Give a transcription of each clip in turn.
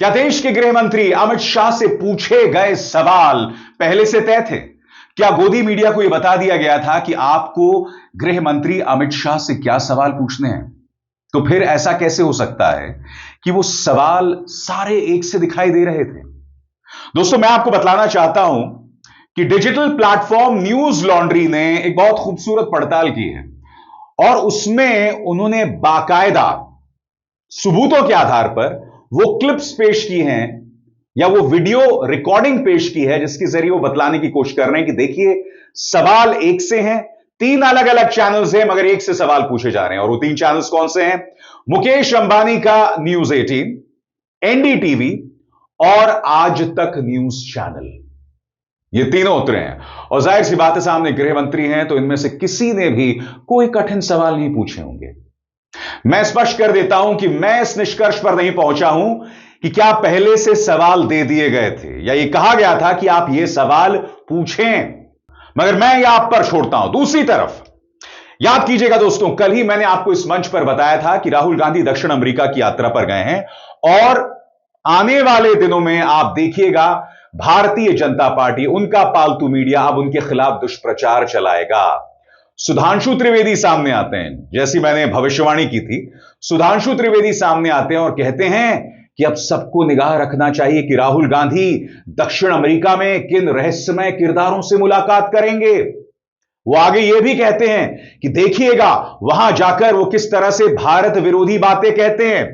क्या देश के गृह मंत्री अमित शाह से पूछे गए सवाल पहले से तय थे? क्या गोदी मीडिया को यह बता दिया गया था कि आपको गृह मंत्री अमित शाह से क्या सवाल पूछने हैं? तो फिर ऐसा कैसे हो सकता है कि वो सवाल सारे एक से दिखाई दे रहे थे? दोस्तों, मैं आपको बतलाना चाहता हूं कि डिजिटल प्लेटफॉर्म न्यूज लॉन्ड्री ने एक बहुत खूबसूरत पड़ताल की है और उसमें उन्होंने बाकायदा सबूतों के आधार पर वो क्लिप्स पेश की हैं या वो वीडियो रिकॉर्डिंग पेश की है जिसके जरिए वो बतलाने की कोशिश कर रहे हैं कि देखिए, सवाल एक से हैं, 3 अलग अलग चैनल्स हैं मगर एक से सवाल पूछे जा रहे हैं। और वो 3 चैनल्स कौन से हैं? मुकेश अंबानी का न्यूज 18, एनडीटीवी और आज तक न्यूज चैनल, ये तीनों उतरे हैं। और जाहिर सी बात है, सामने गृह मंत्री हैं तो इनमें से किसी ने भी कोई कठिन सवाल नहीं पूछे होंगे। मैं स्पष्ट कर देता हूं कि मैं इस निष्कर्ष पर नहीं पहुंचा हूं कि क्या पहले से सवाल दे दिए गए थे या यह कहा गया था कि आप ये सवाल पूछें, मगर मैं यह आप पर छोड़ता हूं। दूसरी तरफ याद कीजिएगा दोस्तों, कल ही मैंने आपको इस मंच पर बताया था कि राहुल गांधी दक्षिण अमेरिका की यात्रा पर गए हैं और आने वाले दिनों में आप देखिएगा भारतीय जनता पार्टी, उनका पालतू मीडिया अब उनके खिलाफ दुष्प्रचार चलाएगा। सुधांशु त्रिवेदी सामने आते हैं, जैसी मैंने भविष्यवाणी की थी, सुधांशु त्रिवेदी सामने आते हैं और कहते हैं कि अब सबको निगाह रखना चाहिए कि राहुल गांधी दक्षिण अमेरिका में किन रहस्यमय किरदारों से मुलाकात करेंगे। वो आगे ये भी कहते हैं कि देखिएगा वहां जाकर वो किस तरह से भारत विरोधी बातें कहते हैं।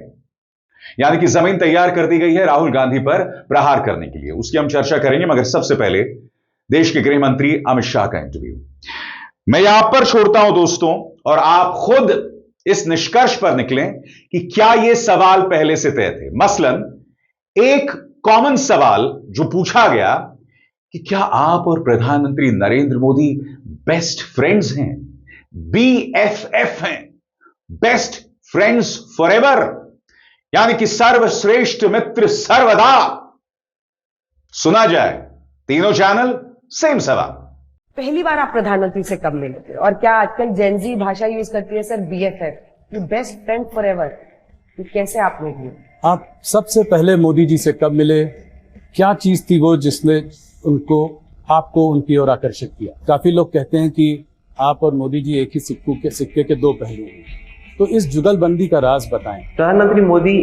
यानी कि जमीन तैयार कर दी गई है राहुल गांधी पर प्रहार करने के लिए। उसकी हम चर्चा करेंगे, मगर सबसे पहले देश के गृह मंत्री अमित शाह का इंटरव्यू मैं यहां पर छोड़ता हूं दोस्तों, और आप खुद इस निष्कर्ष पर निकलें कि क्या यह सवाल पहले से तय थे। मसलन एक कॉमन सवाल जो पूछा गया कि क्या आप और प्रधानमंत्री नरेंद्र मोदी बेस्ट फ्रेंड्स हैं, BFF हैं, बेस्ट फ्रेंड्स फॉरएवर, यानी कि सर्वश्रेष्ठ मित्र सर्वदा। सुना जाए, तीनों चैनल सेम सवाल। पहली बार आप प्रधानमंत्री से कब मिले थे और क्या आजकल जेनजी भाषा यूज करती है sir, BFF, you best friend forever, ये कैसे आपने किया? आप सबसे पहले मोदी जी से कब मिले? क्या चीज थी वो जिसने आपको उनकी ओर आकर्षित किया? काफी लोग कहते हैं कि आप और मोदी जी एक ही सिक्के के 2 पहलू हैं, तो इस जुगलबंदी का राज बताएं। प्रधानमंत्री मोदी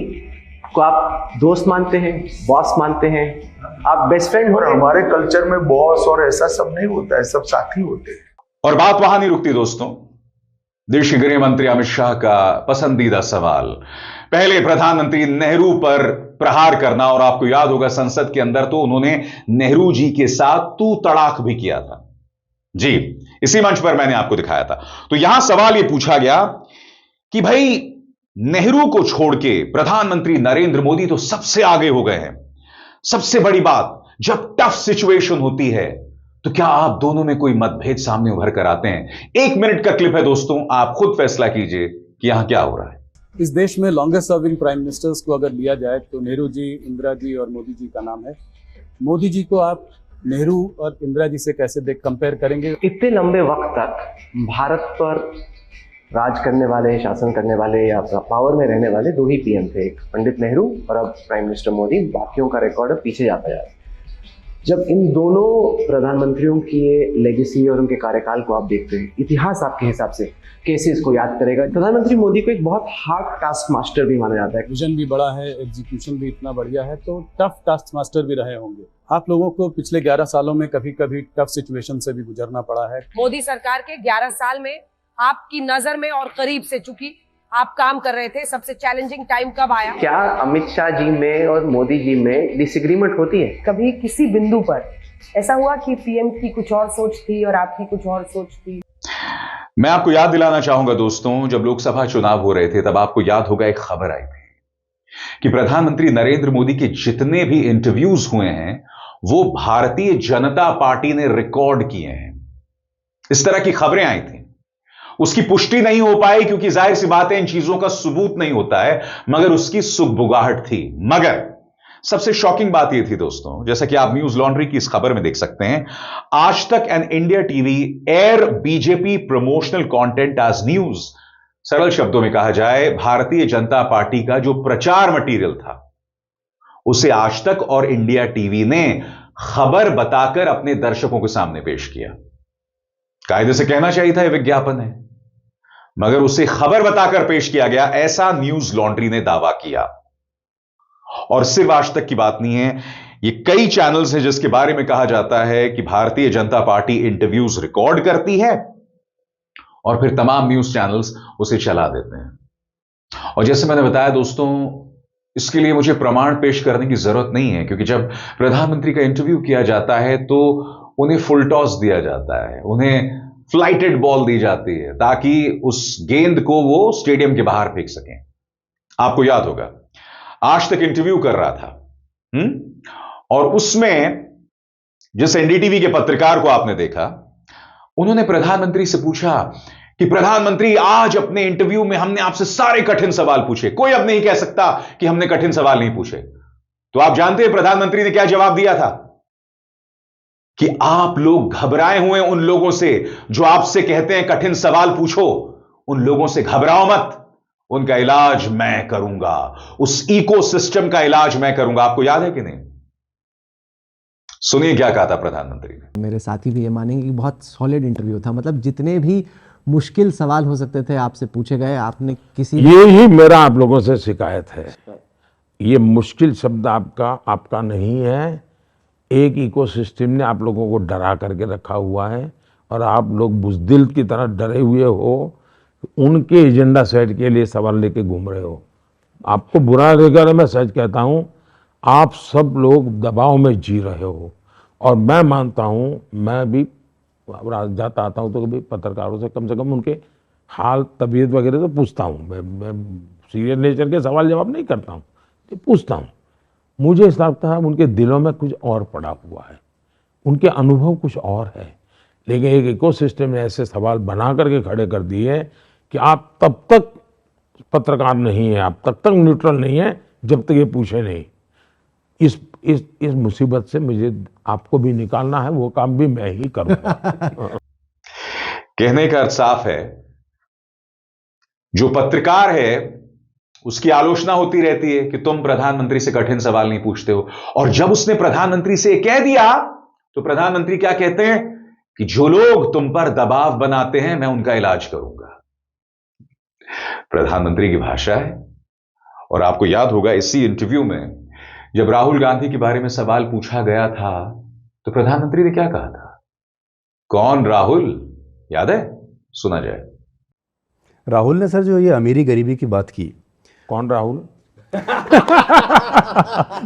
को आप दोस्त मानते हैं, बॉस मानते हैं, आप बेस्ट फ्रेंड हो? हमारे कल्चर में बॉस और ऐसा सब नहीं होता है, सब साथी होते हैं। और बात वहां नहीं रुकती दोस्तों। देश के गृह मंत्री अमित शाह का पसंदीदा सवाल, पहले प्रधानमंत्री नेहरू पर प्रहार करना, और आपको याद होगा संसद के अंदर तो उन्होंने नेहरू जी के साथ तू तड़ाक भी किया था। जी, इसी मंच पर मैंने आपको दिखाया था। तो यहां सवाल यह पूछा गया कि भाई नेहरू को छोड़ के प्रधानमंत्री नरेंद्र मोदी तो सबसे आगे हो गए हैं। सबसे बड़ी बात, जब टफ सिचुएशन होती है तो क्या आप दोनों में कोई मतभेद सामने उभर कर आते हैं? 1 मिनट का क्लिप है दोस्तों, आप खुद फैसला कीजिए कि यहां क्या हो रहा है। इस देश में लॉन्गेस्ट सर्विंग प्राइम मिनिस्टर्स को अगर लिया जाए तो नेहरू जी, इंदिरा जी और मोदी जी का नाम है। मोदी जी को आप नेहरू और इंदिरा जी से कैसे कंपेयर करेंगे? इतने लंबे वक्त तक भारत पर राज करने वाले, शासन करने वाले या पावर में रहने वाले 2 ही पीएम थे, एक पंडित नेहरू और अब प्राइम मिनिस्टर मोदी। बाकियों का रिकॉर्ड पीछे जाता जा रहा है। जब इन दोनों प्रधानमंत्रियों की लेगेसी और उनके कार्यकाल को आप देखते हैं, इतिहास आपके हिसाब से कैसे इसको याद करेगा? प्रधानमंत्री मोदी को एक बहुत हार्ड टास्क मास्टर भी माना जाता है। विजन भी बड़ा है, एग्जीक्यूशन भी इतना बढ़िया है, तो टफ टास्क मास्टर भी रहे होंगे। आप लोगों को पिछले 11 सालों में कभी कभी टफ सिचुएशन से भी गुजरना पड़ा है। मोदी सरकार के 11 साल में आपकी नजर में और करीब से, चूंकि आप काम कर रहे थे, सबसे चैलेंजिंग टाइम कब आया? क्या अमित शाह जी में और मोदी जी में डिसएग्रीमेंट होती है? कभी किसी बिंदु पर ऐसा हुआ कि पीएम की कुछ और सोच थी और आपकी कुछ और सोच थी? मैं आपको याद दिलाना चाहूंगा दोस्तों, जब लोकसभा चुनाव हो रहे थे तब आपको याद होगा एक खबर आई थी कि प्रधानमंत्री नरेंद्र मोदी के जितने भी इंटरव्यूज हुए हैं वो भारतीय जनता पार्टी ने रिकॉर्ड किए हैं। इस तरह की खबरें आई थी। उसकी पुष्टि नहीं हो पाई क्योंकि जाहिर सी बात है इन चीजों का सबूत नहीं होता है, मगर उसकी सुगबुगाहट थी। मगर सबसे शॉकिंग बात यह थी दोस्तों, जैसा कि आप न्यूज लॉन्ड्री की इस खबर में देख सकते हैं, Aaj Tak and India TV air BJP promotional content as news. सरल शब्दों में कहा जाए, भारतीय जनता पार्टी का जो प्रचार मटेरियल था उसे आज तक और इंडिया टीवी ने खबर बताकर अपने दर्शकों के सामने पेश किया। कायदे से कहना चाहिए था यह विज्ञापन है, मगर उसे खबर बताकर पेश किया गया, ऐसा न्यूज लॉन्ड्री ने दावा किया। और सिर्फ आज तक की बात नहीं है, ये कई चैनल्स हैं जिसके बारे में कहा जाता है कि Bharatiya Janata party interviews record करती है और फिर तमाम न्यूज चैनल्स उसे चला देते हैं। और जैसे मैंने बताया दोस्तों, इसके लिए मुझे प्रमाण पेश करने की जरूरत नहीं है, क्योंकि जब प्रधानमंत्री का इंटरव्यू किया जाता है तो उन्हें फुल टॉस दिया जाता है, उन्हें फ्लाइटेड बॉल दी जाती है ताकि उस गेंद को वो स्टेडियम के बाहर फेंक सकें। आपको याद होगा, आज तक इंटरव्यू कर रहा था और उसमें जिस एनडीटीवी के पत्रकार को आपने देखा, उन्होंने प्रधानमंत्री से पूछा कि प्रधानमंत्री, आज अपने इंटरव्यू में हमने आपसे सारे कठिन सवाल पूछे, कोई अब नहीं कह सकता कि हमने कठिन सवाल नहीं पूछे। तो आप जानते हैं प्रधानमंत्री ने क्या जवाब दिया था? कि आप लोग घबराए हुए उन लोगों से जो आपसे कहते हैं कठिन सवाल पूछो, उन लोगों से घबराओ मत, उनका इलाज मैं करूंगा, उस इकोसिस्टम का इलाज मैं करूंगा। आपको याद है कि नहीं? सुनिए क्या कहा था प्रधानमंत्री ने। मेरे साथी भी ये मानेंगे कि बहुत सॉलिड इंटरव्यू था, मतलब जितने भी मुश्किल सवाल हो सकते थे आपसे पूछे गए। आपने किसी ये ही मेरा आप लोगों से शिकायत है, ये मुश्किल शब्द आपका नहीं है। एक इकोसिस्टम ने आप लोगों को डरा करके रखा हुआ है और आप लोग बुज़दिल की तरह डरे हुए हो, उनके एजेंडा सेट के लिए सवाल लेके घूम रहे हो। आपको बुरा लगेगा, मैं सच कहता हूं, आप सब लोग दबाव में जी रहे हो। और मैं मानता हूं, मैं भी जाता आता हूं तो कभी पत्रकारों से कम उनके हाल तबीयत वगैरह तो पूछता हूं। मैं सीरियस नेचर के सवाल जवाब नहीं करता हूं, तो पूछता हूं। मुझे ऐसा लगता है उनके दिलों में कुछ और पड़ा हुआ है, उनके अनुभव कुछ और है। लेकिन एक इकोसिस्टम ने ऐसे सवाल बना करके खड़े कर दिए कि आप तब तक पत्रकार नहीं है, आप तब तक न्यूट्रल नहीं है जब तक ये पूछे नहीं। इस मुसीबत से मुझे आपको भी निकालना है, वो काम भी मैं ही करूंगा। कहने का अर्थ साफ है, जो पत्रकार है उसकी आलोचना होती रहती है कि तुम प्रधानमंत्री से कठिन सवाल नहीं पूछते हो, और जब उसने प्रधानमंत्री से कह दिया तो प्रधानमंत्री क्या कहते हैं कि जो लोग तुम पर दबाव बनाते हैं मैं उनका इलाज करूंगा। प्रधानमंत्री की भाषा है। और आपको याद होगा, इसी इंटरव्यू में जब राहुल गांधी के बारे में सवाल पूछा गया था तो प्रधानमंत्री ने क्या कहा था? कौन राहुल? याद है? सुना जाए। राहुल ने सर जो ये अमीरी गरीबी की बात की। कौन राहुल?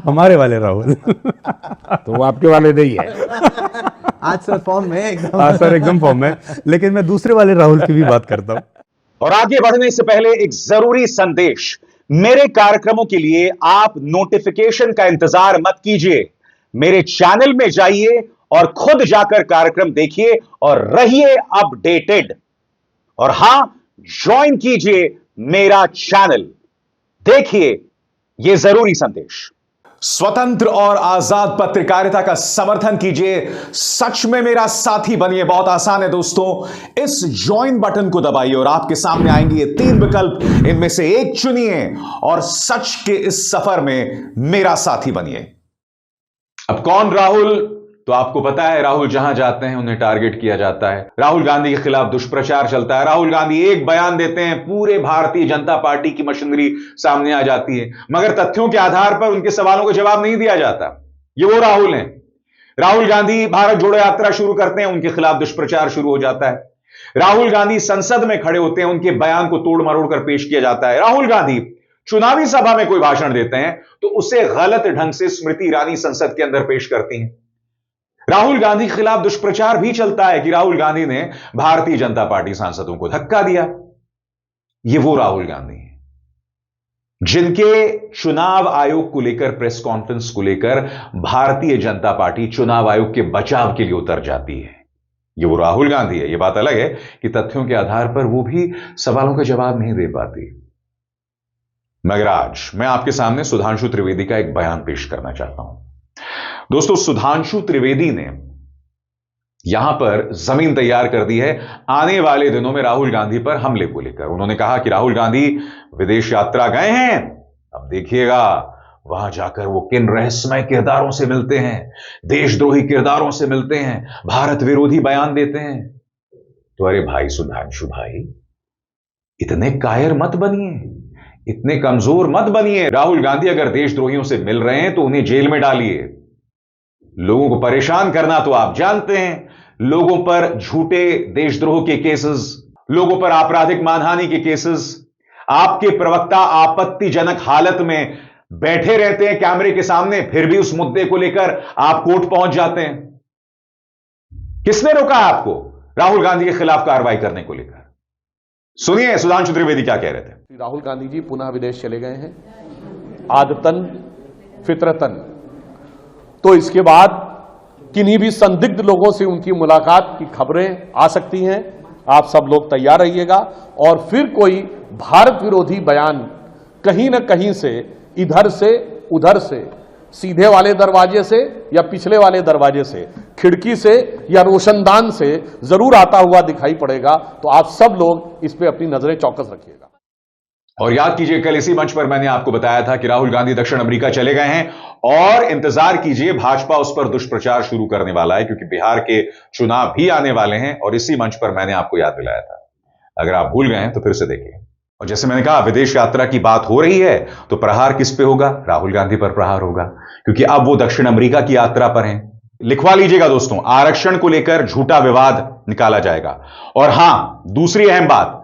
हमारे वाले राहुल। तो वो आपके वाले नहीं है। आज सर फॉर्म में एकदम। आज सर एकदम फॉर्म में, लेकिन मैं दूसरे वाले राहुल की भी बात करता हूं। और आगे बढ़ने से पहले एक जरूरी संदेश। मेरे कार्यक्रमों के लिए आप नोटिफिकेशन का इंतजार मत कीजिए, मेरे चैनल में जाइए और खुद जाकर कार्यक्रम देखिए और रहिए अपडेटेड। और हां, ज्वाइन कीजिए मेरा चैनल। देखिए यह जरूरी संदेश। स्वतंत्र और आजाद पत्रकारिता का समर्थन कीजिए, सच में मेरा साथी बनिए। बहुत आसान है दोस्तों, इस ज्वाइन बटन को दबाइए और आपके सामने आएंगे ये 3 विकल्प, इनमें से एक चुनिए और सच के इस सफर में मेरा साथी बनिए। अब कौन राहुल? तो आपको पता है, राहुल जहां जाते हैं उन्हें टारगेट किया जाता है। राहुल गांधी के खिलाफ दुष्प्रचार चलता है। राहुल गांधी एक बयान देते हैं, पूरे भारतीय जनता पार्टी की मशीनरी सामने आ जाती है, मगर तथ्यों के आधार पर उनके सवालों का जवाब नहीं दिया जाता। ये वो राहुल हैं। राहुल गांधी भारत जोड़ो यात्रा शुरू करते हैं, उनके खिलाफ दुष्प्रचार शुरू हो जाता है। राहुल गांधी संसद में खड़े होते हैं, उनके बयान को तोड़ मरोड़ कर पेश किया जाता है। राहुल गांधी चुनावी सभा में कोई भाषण देते हैं तो उसे गलत ढंग से स्मृति ईरानी संसद के अंदर पेश करती हैं। राहुल गांधी के खिलाफ दुष्प्रचार भी चलता है कि राहुल गांधी ने भारतीय जनता पार्टी सांसदों को धक्का दिया। ये वो राहुल गांधी हैं जिनके चुनाव आयोग को लेकर, प्रेस कॉन्फ्रेंस को लेकर भारतीय जनता पार्टी चुनाव आयोग के बचाव के लिए उतर जाती है। ये वो राहुल गांधी है। ये बात अलग है कि तथ्यों के आधार पर वो भी सवालों का जवाब नहीं दे पाती। मगर आज मैं आपके सामने सुधांशु त्रिवेदी का एक बयान पेश करना चाहता हूं। दोस्तों, सुधांशु त्रिवेदी ने यहां पर जमीन तैयार कर दी है आने वाले दिनों में राहुल गांधी पर हमले को लेकर। उन्होंने कहा कि राहुल गांधी विदेश यात्रा गए हैं, अब देखिएगा वहां जाकर वो किन रहस्यमय किरदारों से मिलते हैं, देशद्रोही किरदारों से मिलते हैं, भारत विरोधी बयान देते हैं। तो अरे भाई सुधांशु भाई, इतने कायर मत बनिए, इतने कमजोर मत बनिए। राहुल गांधी अगर देशद्रोहियों से मिल रहे हैं तो उन्हें जेल में डालिए। लोगों को परेशान करना तो आप जानते हैं, लोगों पर झूठे देशद्रोह के केसेस, लोगों पर आपराधिक मानहानि के केसेस, आपके प्रवक्ता आपत्तिजनक हालत में बैठे रहते हैं कैमरे के सामने, फिर भी उस मुद्दे को लेकर आप कोर्ट पहुंच जाते हैं। किसने रोका आपको राहुल गांधी के खिलाफ कार्रवाई करने को लेकर? सुनिए सुधांशु त्रिवेदी क्या कह रहे थे। राहुल गांधी जी पुनः विदेश चले गए हैं, आदतन फितरतन। तो इसके बाद किन्हीं भी संदिग्ध लोगों से उनकी मुलाकात की खबरें आ सकती हैं। आप सब लोग तैयार रहिएगा और फिर कोई भारत विरोधी बयान कहीं न कहीं से, इधर से उधर से, सीधे वाले दरवाजे से या पिछले वाले दरवाजे से, खिड़की से या रोशनदान से जरूर आता हुआ दिखाई पड़ेगा। तो आप सब लोग इस पे अपनी नजरें चौकस रखिएगा। और याद कीजिए, कल इसी मंच पर मैंने आपको बताया था कि राहुल गांधी दक्षिण अमेरिका चले गए हैं और इंतजार कीजिए, भाजपा उस पर दुष्प्रचार शुरू करने वाला है, क्योंकि बिहार के चुनाव भी आने वाले हैं। और इसी मंच पर मैंने आपको याद दिलाया था, अगर आप भूल गए हैं तो फिर से देखिए। और जैसे मैंने कहा, विदेश यात्रा की बात हो रही है तो प्रहार किस पे होगा? राहुल गांधी पर प्रहार होगा, क्योंकि अब वो दक्षिण अमेरिका की यात्रा पर हैं। लिखवा लीजिएगा दोस्तों, आरक्षण को लेकर झूठा विवाद निकाला जाएगा। और हां, दूसरी अहम बात,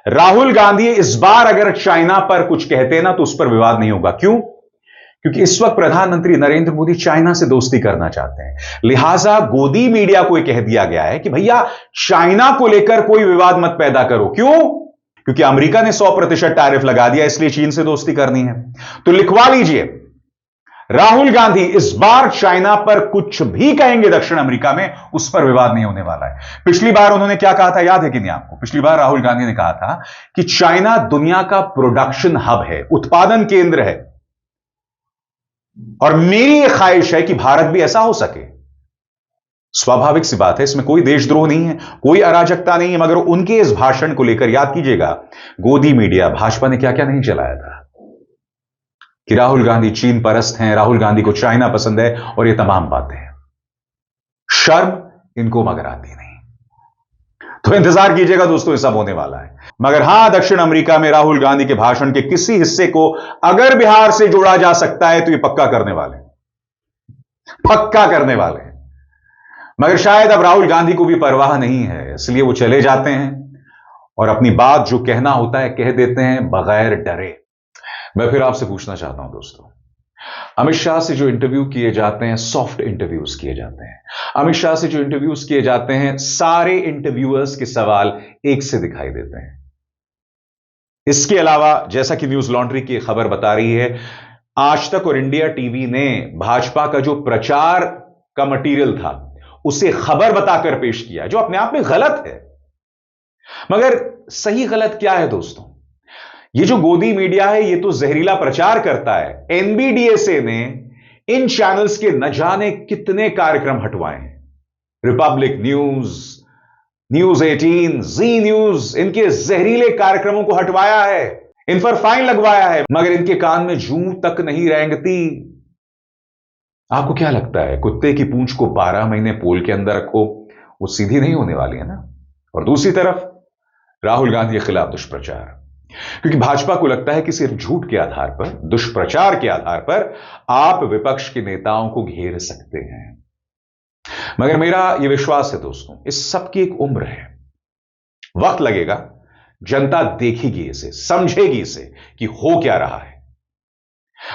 राहुल गांधी इस बार अगर चाइना पर कुछ कहते हैं ना तो उस पर विवाद नहीं होगा। क्यों? क्योंकि इस वक्त प्रधानमंत्री नरेंद्र मोदी चाइना से दोस्ती करना चाहते हैं। लिहाजा गोदी मीडिया को यह कह दिया गया है कि भैया चाइना को लेकर कोई विवाद मत पैदा करो। क्यों? क्योंकि अमेरिका ने 100% टैरिफ लगा दिया, इसलिए चीन से दोस्ती करनी है। तो लिखवा लीजिए, राहुल गांधी इस बार चाइना पर कुछ भी कहेंगे दक्षिण अमेरिका में, उस पर विवाद नहीं होने वाला है। पिछली बार उन्होंने क्या कहा था, याद है कि नहीं आपको? पिछली बार राहुल गांधी ने कहा था कि चाइना दुनिया का प्रोडक्शन हब है, उत्पादन केंद्र है, और मेरी यह ख्वाहिश है कि भारत भी ऐसा हो सके। स्वाभाविक सी बात है, इसमें कोई देशद्रोह नहीं है, कोई अराजकता नहीं है। मगर उनके इस भाषण को लेकर याद कीजिएगा, गोदी मीडिया, भाजपा ने क्या क्या नहीं चलाया था कि राहुल गांधी चीन परस्त हैं, राहुल गांधी को चाइना पसंद है, और ये तमाम बातें। शर्म इनको मगर आती नहीं। तो इंतजार कीजिएगा दोस्तों, ये सब होने वाला है। मगर हां, दक्षिण अमेरिका में राहुल गांधी के भाषण के किसी हिस्से को अगर बिहार से जोड़ा जा सकता है तो ये पक्का करने वाले हैं, पक्का करने वाले हैं। मगर शायद अब राहुल गांधी को भी परवाह नहीं है, इसलिए वो चले जाते हैं और अपनी बात जो कहना होता है कह देते हैं बगैर डरे। मैं फिर आपसे पूछना चाहता हूं दोस्तों, अमित शाह से जो इंटरव्यू किए जाते हैं, सॉफ्ट इंटरव्यूज किए जाते हैं, अमित शाह से जो इंटरव्यूज किए जाते हैं, सारे इंटरव्यूअर्स के सवाल एक से दिखाई देते हैं। इसके अलावा जैसा कि न्यूज लॉन्ड्री की खबर बता रही है, आज तक और इंडिया टीवी ने भाजपा का जो प्रचार का मटेरियल था उसे खबर बताकर पेश किया, जो अपने आप में गलत है। मगर सही गलत क्या है दोस्तों? ये जो गोदी मीडिया है, ये तो जहरीला प्रचार करता है। एनबीडीएसए ने इन चैनल्स के न जाने कितने कार्यक्रम हटवाए हैं। रिपब्लिक न्यूज, न्यूज 18, जी न्यूज, इनके जहरीले कार्यक्रमों को हटवाया है, इन पर फाइन लगवाया है, मगर इनके कान में जूं तक नहीं रेंगती। आपको क्या लगता है, कुत्ते की पूंछ को 12 महीने पोल के अंदर रखो, वो सीधी नहीं होने वाली है ना? और दूसरी तरफ राहुल गांधी के खिलाफ दुष्प्रचार, क्योंकि भाजपा को लगता है कि सिर्फ झूठ के आधार पर, दुष्प्रचार के आधार पर आप विपक्ष के नेताओं को घेर सकते हैं। मगर मेरा यह विश्वास है दोस्तों, इस सब की एक उम्र है, वक्त लगेगा, जनता देखेगी इसे, समझेगी इसे कि हो क्या रहा है।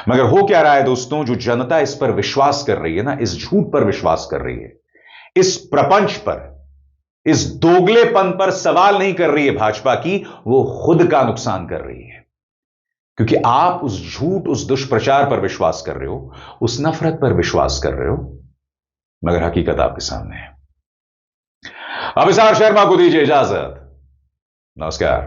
मगर हो क्या रहा है दोस्तों, जो जनता इस पर विश्वास कर रही है ना, इस झूठ पर विश्वास कर रही है, इस प्रपंच पर, इस दोगलेपन पर सवाल नहीं कर रही है भाजपा की, वो खुद का नुकसान कर रही है। क्योंकि आप उस झूठ, उस दुष्प्रचार पर विश्वास कर रहे हो, उस नफरत पर विश्वास कर रहे हो, मगर हकीकत आपके सामने है। अभिसार शर्मा को दीजिए इजाजत। नमस्कार।